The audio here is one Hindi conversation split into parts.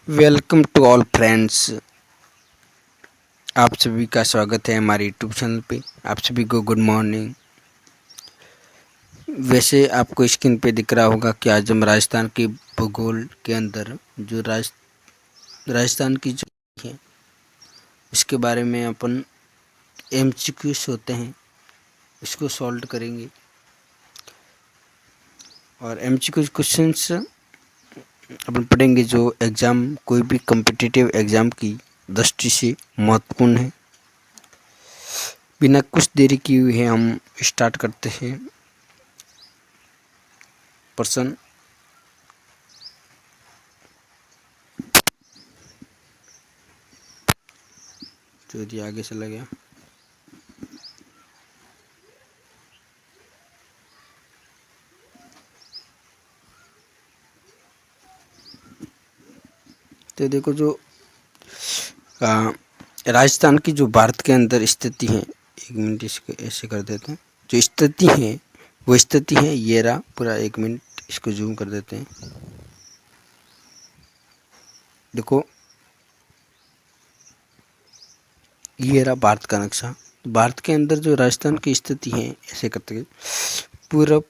Welcome to all friends. आप सभी का स्वागत है हमारे यूट्यूब चैनल पे। आप सभी को गुड मॉर्निंग। वैसे आपको स्क्रीन पे दिख रहा होगा कि आज हम राजस्थान के भूगोल के अंदर जो राजस्थान की जो है इसके बारे में अपन एमसीक्यूज होते हैं इसको सॉल्व करेंगे। और एमसीक्यूज क्वेश्चंस अपन पढ़ेंगे जो एग्ज़ाम कोई भी कम्पिटिटिव एग्ज़ाम की दृष्टि से महत्वपूर्ण है। बिना कुछ देरी की हुई है हम स्टार्ट करते हैं। पर्सन चौधरी आगे चला गया। तो देखो जो राजस्थान की जो भारत के अंदर स्थिति है, एक मिनट इसको ऐसे कर देते हैं। जो स्थिति है वो स्थिति है ये रहा पूरा। एक मिनट इसको जूम कर देते हैं। देखो ये रहा भारत का नक्शा। भारत के अंदर जो राजस्थान की स्थिति है ऐसे करते हैं पूर्व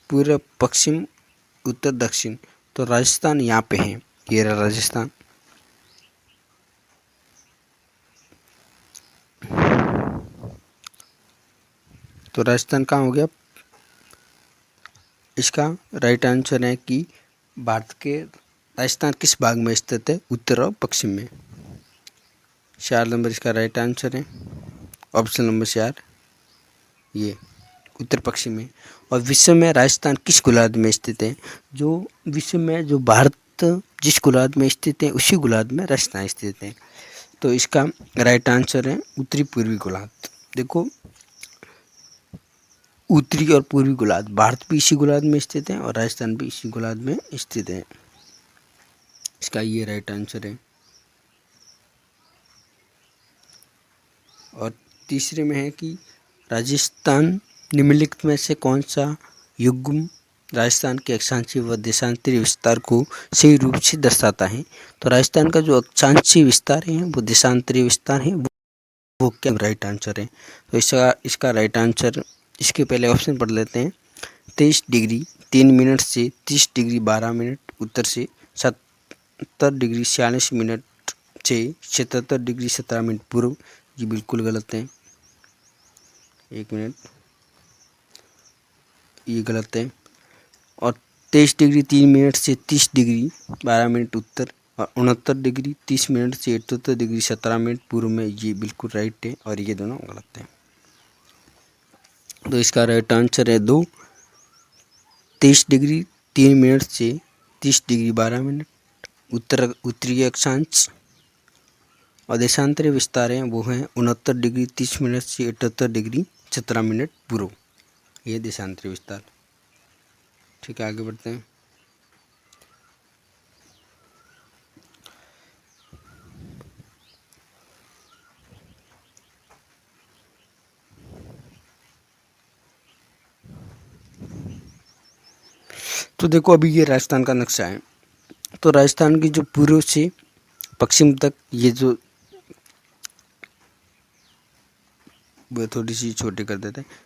पूर्व पश्चिम उत्तर दक्षिण। तो राजस्थान यहाँ पे है, ये रहा राजस्थान। तो राजस्थान कहाँ हो गया? इसका राइट आंसर है कि भारत के राजस्थान किस भाग में स्थित है? उत्तर और पश्चिम में। 4 नंबर इसका राइट आंसर है, ऑप्शन नंबर 4 ये उत्तर पश्चिम में। और विश्व में राजस्थान किस गोलार्ध में स्थित है? जो विश्व में जो भारत जिस गोलार्ध में स्थित है उसी गोलार्ध में राजस्थान स्थित है। तो इसका राइट आंसर है उत्तरी पूर्वी गोलार्ध। देखो उत्तरी और पूर्वी गोलार्ध, भारत भी इसी गोलार्ध में स्थित है और राजस्थान भी इसी गोलार्ध में स्थित है। इसका ये राइट आंसर है। और तीसरे में है कि राजस्थान निम्नलिखित में से कौन सा युग्म राजस्थान के अक्षांशीय व देशांतरीय विस्तार को सही रूप से दर्शाता है? तो राजस्थान का जो अक्षांशीय विस्तार है वो देशांतरीय विस्तार है, वो क्या राइट आंसर है? तो इसका राइट आंसर, इसके पहले ऑप्शन पढ़ लेते हैं। 23 डिग्री 3 मिनट से 30 डिग्री 12 मिनट उत्तर से, 70 डिग्री 46 मिनट से 77 डिग्री 17 मिनट पूर्व। ये बिल्कुल गलत है। एक मिनट, ये गलत है। और 23 डिग्री 3 मिनट से 30 डिग्री 12 मिनट उत्तर और 69 डिग्री 30 मिनट से 78 डिग्री 17 मिनट पूर्व में, ये बिल्कुल राइट है और ये दोनों गलत हैं। तो इसका राइट आंसर है 2, 23 डिग्री 3 मिनट से 30 डिग्री 12 मिनट उत्तरीय अक्षांश और देशांतरीय विस्तार हैं वो हैं 69 डिग्री 30 मिनट से 78 डिग्री 17 मिनट पूर्व। ये देशांतरीय विस्तार। ठीक है, आगे बढ़ते हैं। तो देखो अभी ये राजस्थान का नक्शा है। तो राजस्थान की जो पूर्व से पश्चिम तक ये जो वो थोड़ी सी छोटी कर देते हैं।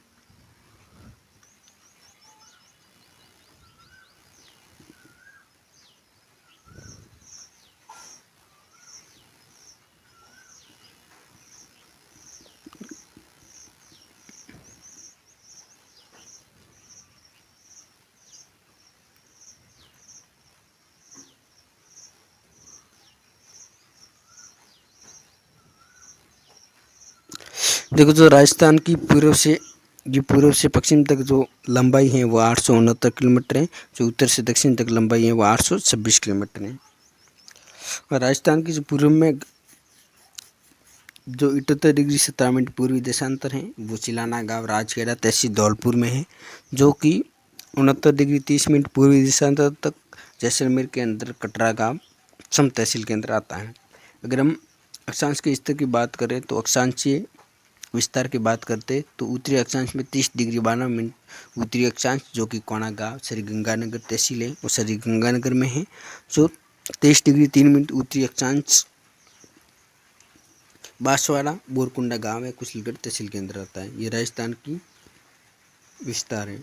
देखो जो राजस्थान की पूर्व से पश्चिम तक जो लंबाई है वो 869 किलोमीटर है। जो उत्तर से दक्षिण तक लंबाई है वो 826 किलोमीटर है। और राजस्थान की जो पूर्व में जो 78 डिग्री 17 मिनट पूर्वी देशांतर है वो चिलाना गांव राजखेड़ा तहसील धौलपुर में है। जो कि 69 डिग्री 30 मिनट पूर्वी देशांतर तक जैसलमेर के अंदर कटरा गांव सम तहसील के अंदर आता है। अगर हम अक्षांश के स्तर की बात करें तो अक्षांशीय विस्तार की बात करते तो उत्तरी अक्षांश में 30 डिग्री 12 मिनट उत्तरी अक्षांश जो कि कोणा गांव श्री गंगानगर तहसील है वो श्री गंगानगर में है। जो 23 डिग्री 3 मिनट उत्तरी अक्षांश। बांसवाड़ा बोरकुंडा गांव है, कुशलगढ़ तहसील के अंदर आता है। ये राजस्थान की विस्तार है।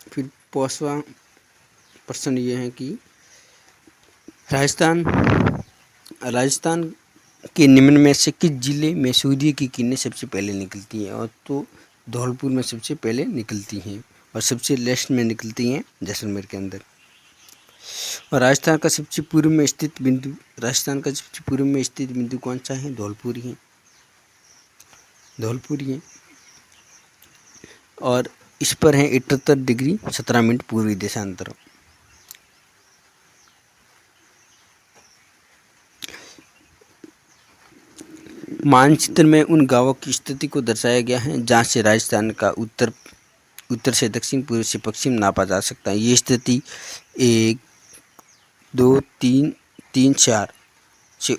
फिर 5वां प्रश्न ये है कि राजस्थान राजस्थान के निम्न में से किस जिले में सूर्य की किरणें सबसे पहले निकलती हैं? और तो धौलपुर में सबसे पहले निकलती हैं और सबसे लेस्ट में निकलती हैं जैसलमेर के अंदर। और राजस्थान का सबसे पूर्व में स्थित बिंदु कौन सा है? धौलपुर ही है। और इस पर है 78 डिग्री 17 मिनट पूर्वी देशांतर। मानचित्र में उन गांवों की स्थिति को दर्शाया गया है जहां से राजस्थान का उत्तर से दक्षिण, पूर्व से पश्चिम नापा जा सकता है। ये स्थिति 1 2 3 3 4 से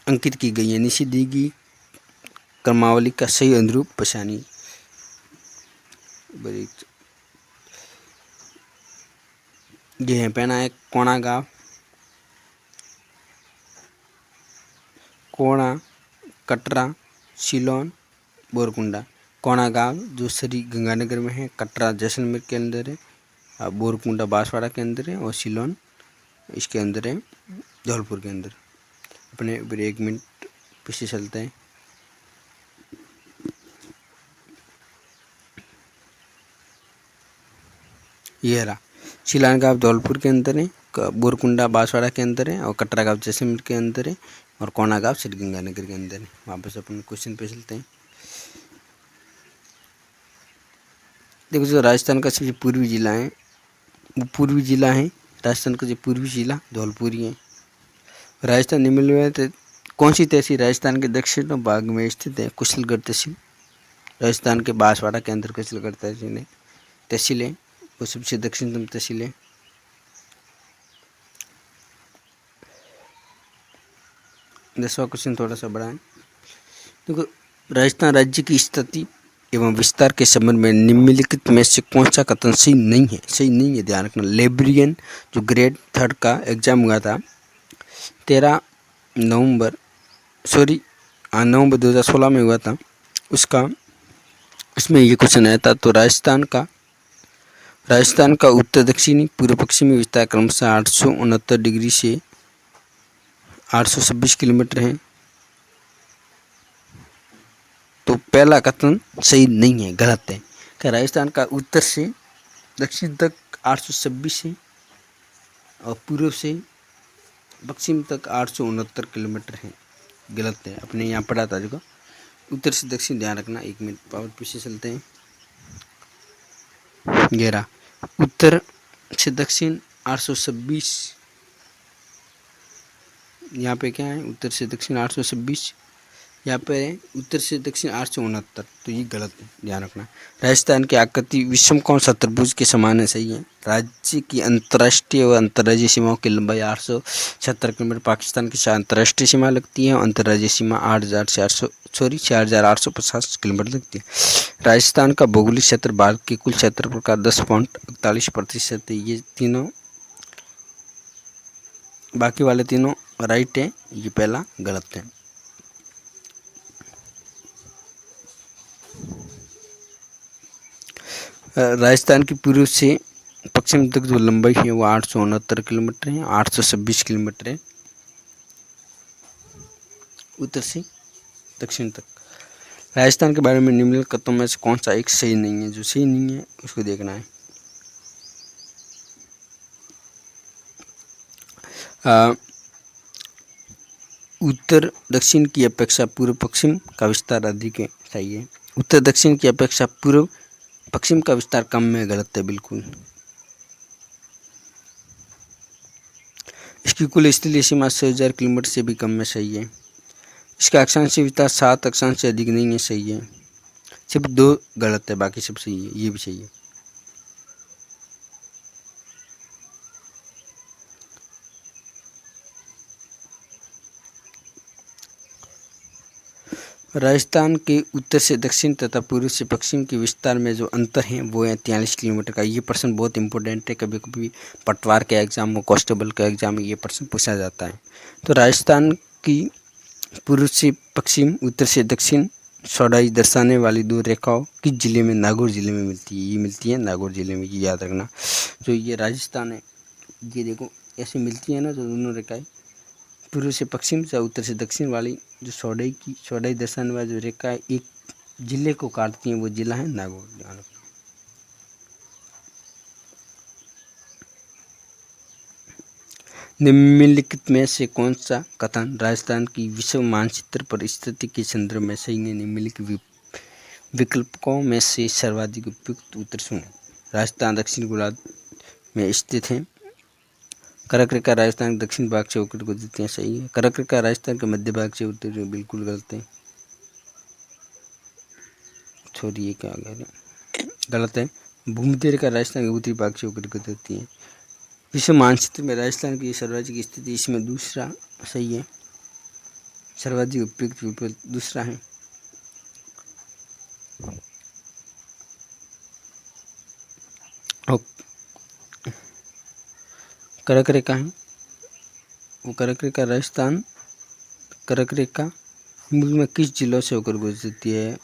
अंकित की गई है। नीचे दी गई क्रमावली का सही अनुरूप पहचानिए। ये है पहना है कोणा गांव, कोणा, कटरा, सिलोन, बोरकुंडा। कोणा गांव जो श्री गंगानगर में है, कटरा जैसलमेर के अंदर है, बोरकुंडा बांसवाड़ा के अंदर है और सिलोन इसके अंदर है, धौलपुर के अंदर। अपने 1 मिनट पीछे चलते हैं। ये रहा सिलान गांव धौलपुर के अंदर है, बोरकुंडा बांसवाड़ा के अंदर है और कटरा गांव जैसलमेर के अंदर है और कोणा गांव श्री गंगानगर के अंदर है। वापस अपन क्वेश्चन पे चलते हैं। देखो जो राजस्थान का सबसे पूर्वी जिला है वो पूर्वी जिला है। राजस्थान का जो पूर्वी जिला धौलपुर ही है। राजस्थान निम्नलिखित कौन सी तहसील राजस्थान के दक्षिण भाग में स्थित है? कुशलगढ़ तहसील। राजस्थान के बांसवाड़ा के अंदर कुशलगढ़ तहसील है, वो सबसे दक्षिणतम तहसील है। दसवां क्वेश्चन थोड़ा सा बड़ा है। देखो राजस्थान राज्य की स्थिति एवं विस्तार के संबंध में निम्नलिखित में से कौन सा कथन सही नहीं है? ध्यान रखना। लाइब्रेरियन जो ग्रेड 3 का एग्जाम हुआ था 13 नवंबर 2016 में हुआ था, उसमें ये क्वेश्चन आया था। तो राजस्थान का उत्तर दक्षिणी पूर्व पश्चिमी विस्तार क्रमशः 869 डिग्री से 826 किलोमीटर है। तो पहला कथन सही नहीं है, गलत है। क्या राजस्थान का उत्तर से दक्षिण तक 826 है और पूर्व से पश्चिम तक 869 किलोमीटर है, गलत है। अपने यहाँ पढ़ा था देखो, उत्तर से दक्षिण ध्यान रखना। 1 मिनट पावर पीछे चलते हैं। 11 उत्तर से दक्षिण 826, यहाँ पे क्या है? उत्तर से दक्षिण 826, यहाँ पे उत्तर से दक्षिण 869, तो ये गलत है, ध्यान रखना। राजस्थान की आकृति विषमकोण चतुर्भुज के समान है, सही है। राज्य की अंतर्राष्ट्रीय व अंतर्राज्यीय सीमाओं की लंबाई 870 किलोमीटर पाकिस्तान की अंतर्राष्ट्रीय सीमा लगती है और अंतर्राज्यीय सीमा 4850 किलोमीटर लगती है। राजस्थान का भौगोलिक क्षेत्र भारत के कुल क्षेत्रफल का 10.41% है। ये तीनों, बाकी वाले तीनों राइट है, ये पहला गलत है। राजस्थान की पूर्व से पश्चिम तक जो लंबाई है वो 869 किलोमीटर है, 826 किलोमीटर है उत्तर से दक्षिण तक। राजस्थान के बारे में निम्नलिखित कथनों में से कौन सा एक सही नहीं है? जो सही नहीं है उसको देखना है। उत्तर दक्षिण की अपेक्षा पूर्व पश्चिम का विस्तार अधिक है, सही है। उत्तर दक्षिण की अपेक्षा पूर्व पश्चिम का विस्तार कम में, गलत है बिल्कुल। इसकी कुल स्थलीय सीमा 6000 किलोमीटर से भी कम में, सही है। इसका अक्षांशीय विस्तार 7 अक्षांश से अधिक नहीं है, सही है। सिर्फ 2 गलत है, बाकी सब सही है, ये भी सही है। राजस्थान के उत्तर से दक्षिण तथा पूर्व से पश्चिम के विस्तार में जो अंतर है वो है 43 किलोमीटर का। ये प्रश्न बहुत इंपॉर्टेंट है, कभी कभी पटवार के एग्जाम में, कांस्टेबल के एग्जाम में ये प्रश्न पूछा जाता है। तो राजस्थान की पूर्व से पश्चिम, उत्तर से दक्षिण चौड़ाई दर्शाने वाली दो रेखाओं किस जिले में? नागौर जिले में मिलती है। ये मिलती है नागौर जिले में, ये याद रखना। जो ये राजस्थान है, ये देखो ऐसे मिलती है ना, जो दोनों रेखाएं पूर्व से पश्चिम या उत्तर से दक्षिण वाली जो चौड़ाई दर्शाने वाली जो रेखा है एक जिले को काटती है, वो जिला है नागौर। निम्नलिखित में से कौन सा कथन राजस्थान की विश्व मानचित्र पर स्थिति के संदर्भ में सही है? निम्नलिखित विकल्पों में से सर्वाधिक उपयुक्त उत्तर सुने। राजस्थान दक्षिण गोलार्ध में स्थित है। कर्क रेखा राजस्थान के दक्षिण भाग से होकर गुजरती है, सही है। कर्क रेखा राजस्थान के मध्य भाग से होते हुए, बिल्कुल गलत है। छोड़िए, क्या गलत है। भूमध्य रेखा राजस्थान के उत्तरी भाग से होकर गुजरती है। विश्व मानचित्र में राजस्थान की सर्वाधिक स्थिति, इसमें दूसरा सही है। सर्वाधिक उपयुक्त विकल्प दूसरा है। और कर्क रेखा है, वो कर्क रेखा राजस्थान, कर्क रेखा मूल में किस जिलों से होकर गुजरती है?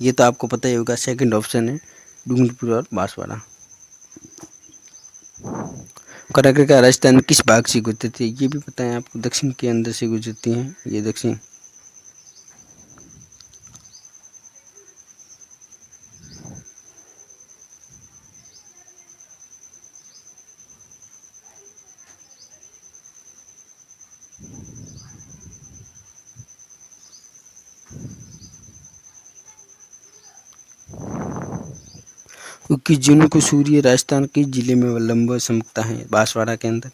ये तो आपको पता ही होगा, सेकंड ऑप्शन है डूंगरपुर और बांसवाड़ा। कर्क रेखा राजस्थान किस भाग से गुजरती है? ये भी पता है आपको, दक्षिण के अंदर से गुजरती है, ये दक्षिण। किस जून को सूर्य राजस्थान किस जिले में लंबा चमकता है? बांसवाड़ा के अंदर।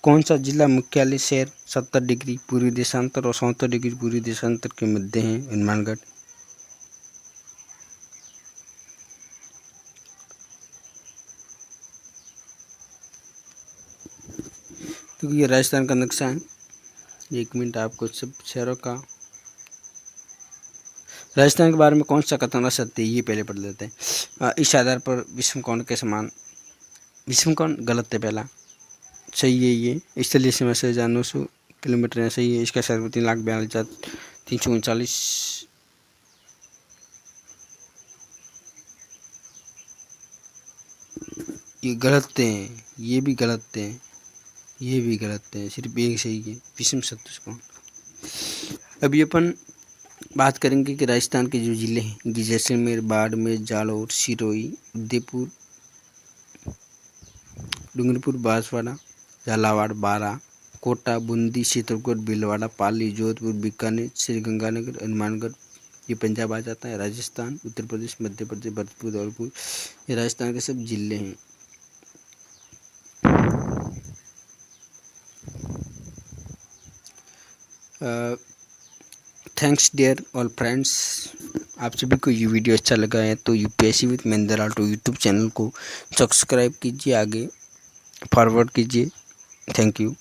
कौन सा जिला मुख्यालय शहर 70 डिग्री पूर्वी देशांतर और 70 डिग्री पूर्वी देशांतर के मध्य है? हनुमानगढ़। क्योंकि ये राजस्थान का नक्शा है। 1 मिनट आपको सब शहरों का, राजस्थान के बारे में कौन सा कथन असत्य है, ये पहले पढ़ लेते हैं। इस आधार पर विषमकोण के समान, विषमकोण गलत है पहला, सही है ये। स्थलीय सीमा से 900 किलोमीटर है, सही है। इसका क्षेत्रफल 3,42,339। ये गलत है, ये भी गलत है, ये भी गलत है, सिर्फ एक सही है, विषम चतुष्कोण। अभी अपन बात करेंगे कि राजस्थान के जो जिले हैं, जैसलमेर, बाड़मेर, जालौर, सिरोही, उदयपुर, डूंगरपुर, बांसवाड़ा, झालावाड़, बारां, कोटा, बूंदी, चित्रकूट, भीलवाड़ा, पाली, जोधपुर, बीकानेर, श्रीगंगानगर, हनुमानगढ़, ये पंजाब आ जाता है। राजस्थान, उत्तर प्रदेश, मध्य प्रदेश, भरतपुर, धौलपुर, ये राजस्थान के सब जिले हैं। थैंक्स डियर ऑल फ्रेंड्स, आप सभी को ये वीडियो अच्छा लगा है तो UPSC with Mahendra Alto YouTube channel को सब्सक्राइब कीजिए, आगे फॉरवर्ड कीजिए। Thank you.